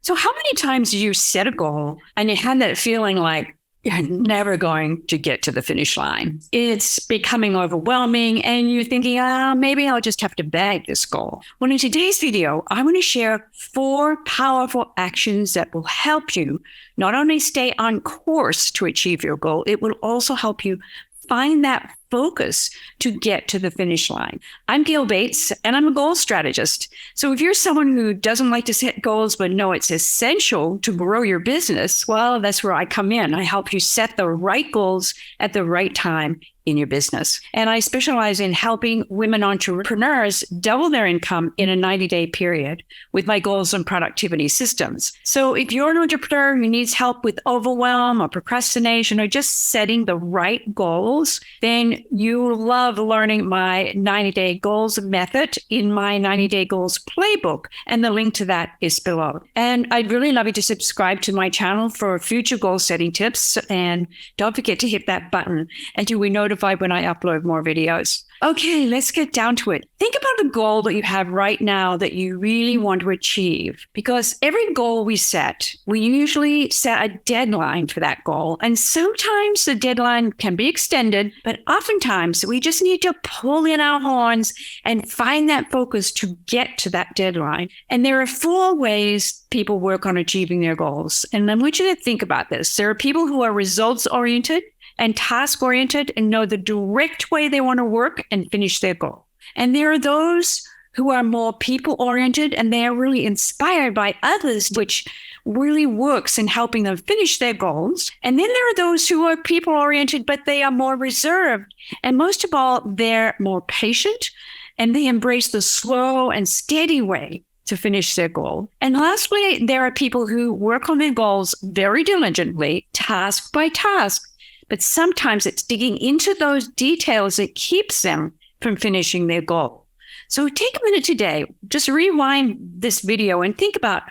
So how many times do you set a goal and you have that feeling like you're never going to get to the finish line? It's becoming overwhelming and you're thinking, maybe I'll just have to bag this goal. Well, in today's video, I want to share 4 powerful actions that will help you not only stay on course to achieve your goal, it will also help you find that focus to get to the finish line. I'm Gail Bates, and I'm a goal strategist. So if you're someone who doesn't like to set goals, but know it's essential to grow your business, well, that's where I come in. I help you set the right goals at the right time in your business. And I specialize in helping women entrepreneurs double their income in a 90-day period with my goals and productivity systems. So if you're an entrepreneur who needs help with overwhelm or procrastination or just setting the right goals, then you love learning my 90-day goals method in my 90-day goals playbook. And the link to that is below. And I'd really love you to subscribe to my channel for future goal setting tips. And don't forget to hit that button and you'll be notified when I upload more videos. Okay, let's get down to it. Think about the goal that you have right now that you really want to achieve, because every goal we set, we usually set a deadline for that goal. And sometimes the deadline can be extended, but oftentimes we just need to pull in our horns and find that focus to get to that deadline. And there are 4 ways people work on achieving their goals. And I want you to think about this. There are people who are results-oriented and task-oriented and know the direct way they want to work and finish their goal. And there are those who are more people-oriented and they are really inspired by others, which really works in helping them finish their goals. And then there are those who are people-oriented, but they are more reserved. And most of all, they're more patient and they embrace the slow and steady way to finish their goal. And lastly, there are people who work on their goals very diligently, task by task. But sometimes it's digging into those details that keeps them from finishing their goal. So take a minute today, just rewind this video and think about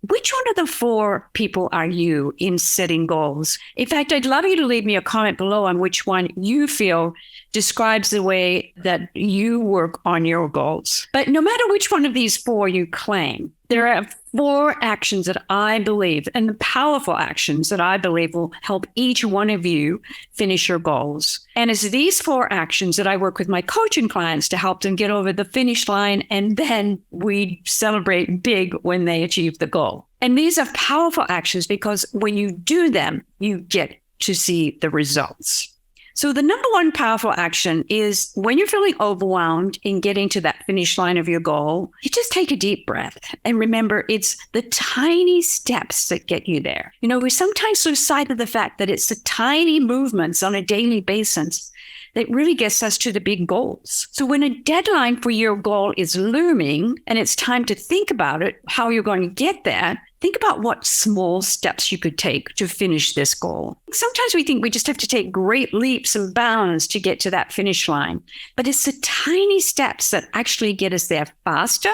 which one of the 4 people are you in setting goals. In fact, I'd love you to leave me a comment below on which one you feel describes the way that you work on your goals. But no matter which one of these 4 you claim, there are 4 actions that I believe, and the powerful actions that I believe will help each one of you finish your goals. And it's these 4 actions that I work with my coaching clients to help them get over the finish line, and then we celebrate big when they achieve the goal. And these are powerful actions because when you do them, you get to see the results. So the number 1 powerful action is when you're feeling overwhelmed in getting to that finish line of your goal, you just take a deep breath. And remember, it's the tiny steps that get you there. You know, we sometimes lose sight of the fact that it's the tiny movements on a daily basis that really gets us to the big goals. So when a deadline for your goal is looming and it's time to think about it, how you're going to get there, think about what small steps you could take to finish this goal. Sometimes we think we just have to take great leaps and bounds to get to that finish line, but it's the tiny steps that actually get us there faster.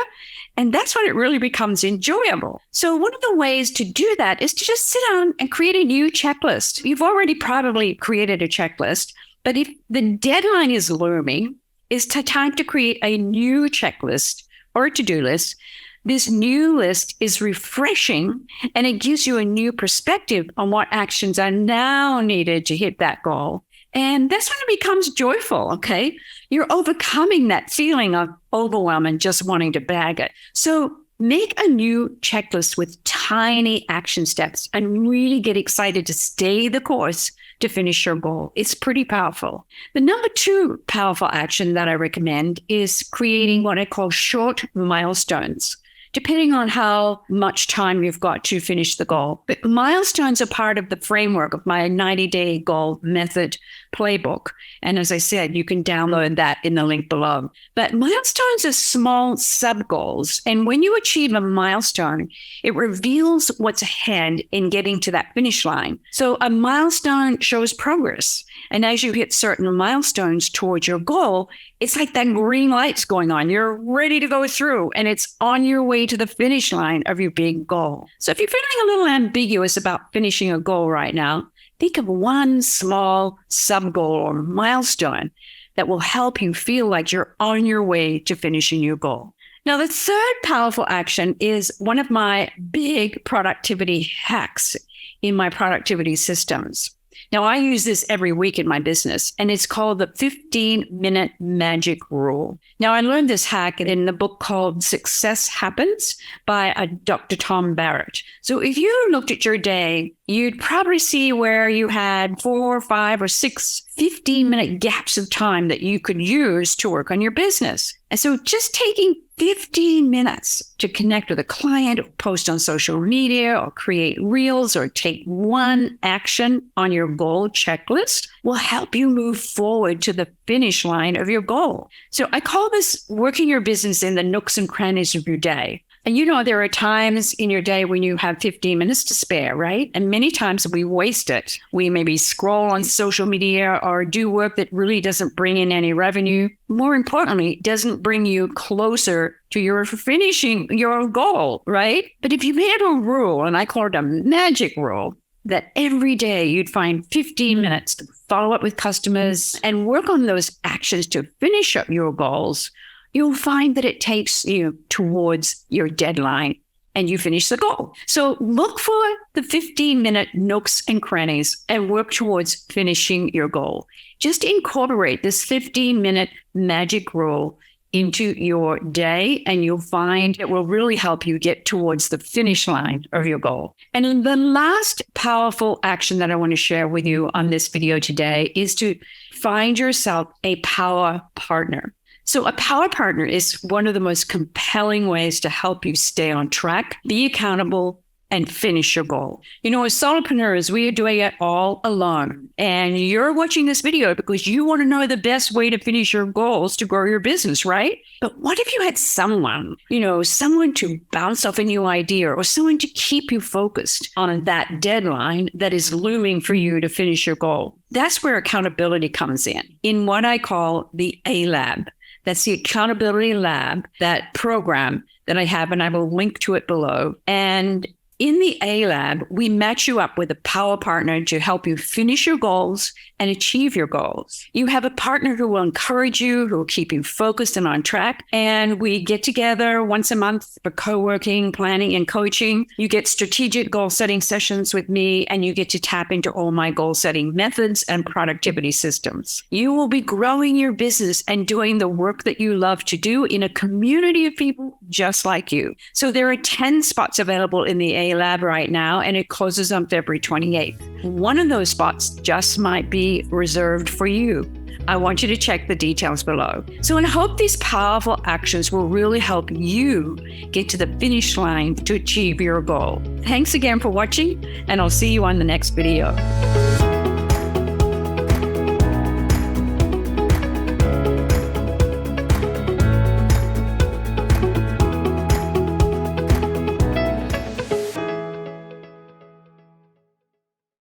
And that's when it really becomes enjoyable. So one of the ways to do that is to just sit down and create a new checklist. You've already probably created a checklist, but if the deadline is looming, it's time to create a new checklist or a to-do list. This new list is refreshing and it gives you a new perspective on what actions are now needed to hit that goal. And that's when it becomes joyful, okay? You're overcoming that feeling of overwhelm and just wanting to bag it. So make a new checklist with tiny action steps and really get excited to stay the course to finish your goal. It's pretty powerful. The number 2 powerful action that I recommend is creating what I call short milestones, depending on how much time you've got to finish the goal. But milestones are part of the framework of my 90-day goal method playbook. And as I said, you can download that in the link below. But milestones are small sub-goals. And when you achieve a milestone, it reveals what's ahead in getting to that finish line. So a milestone shows progress. And as you hit certain milestones towards your goal, it's like that green light's going on. You're ready to go through, and it's on your way to the finish line of your big goal. So if you're feeling a little ambiguous about finishing a goal right now, think of one small sub-goal or milestone that will help you feel like you're on your way to finishing your goal. Now, the third powerful action is one of my big productivity hacks in my productivity systems. Now, I use this every week in my business, and it's called the 15-minute magic rule. Now, I learned this hack in the book called Success Happens by Dr. Tom Barrett. So if you looked at your day, you'd probably see where you had 4 or 5 or 6 15-minute gaps of time that you could use to work on your business. And so just taking 15 minutes to connect with a client, or post on social media, or create reels, or take one action on your goal checklist will help you move forward to the finish line of your goal. So I call this working your business in the nooks and crannies of your day. And there are times in your day when you have 15 minutes to spare, right? And many times we waste it. We maybe scroll on social media or do work that really doesn't bring in any revenue. More importantly, doesn't bring you closer to your finishing your goal, right? But if you made a rule, and I call it a magic rule, that every day you'd find 15 minutes to follow up with customers and work on those actions to finish up your goals, you'll find that it takes you towards your deadline and you finish the goal. So look for the 15-minute nooks and crannies and work towards finishing your goal. Just incorporate this 15-minute magic rule into your day, and you'll find it will really help you get towards the finish line of your goal. And the last powerful action that I want to share with you on this video today is to find yourself a power partner. So a power partner is one of the most compelling ways to help you stay on track, be accountable, and finish your goal. As solopreneurs, we are doing it all alone. And you're watching this video because you want to know the best way to finish your goals to grow your business, right? But what if you had someone to bounce off a new idea, or someone to keep you focused on that deadline that is looming for you to finish your goal? That's where accountability comes in what I call the A-Lab. That's the Accountability Lab, that program that I have, and I will link to it below. And in the A-Lab, we match you up with a power partner to help you finish your goals and achieve your goals. You have a partner who will encourage you, who will keep you focused and on track. And we get together once a month for co-working, planning, and coaching. You get strategic goal-setting sessions with me, and you get to tap into all my goal-setting methods and productivity systems. You will be growing your business and doing the work that you love to do in a community of people just like you. So there are 10 spots available in the A-Lab right now, and it closes on February 28th. One of those spots just might be reserved for you. I want you to check the details below. So I hope these powerful actions will really help you get to the finish line to achieve your goal. Thanks again for watching, and I'll see you on the next video.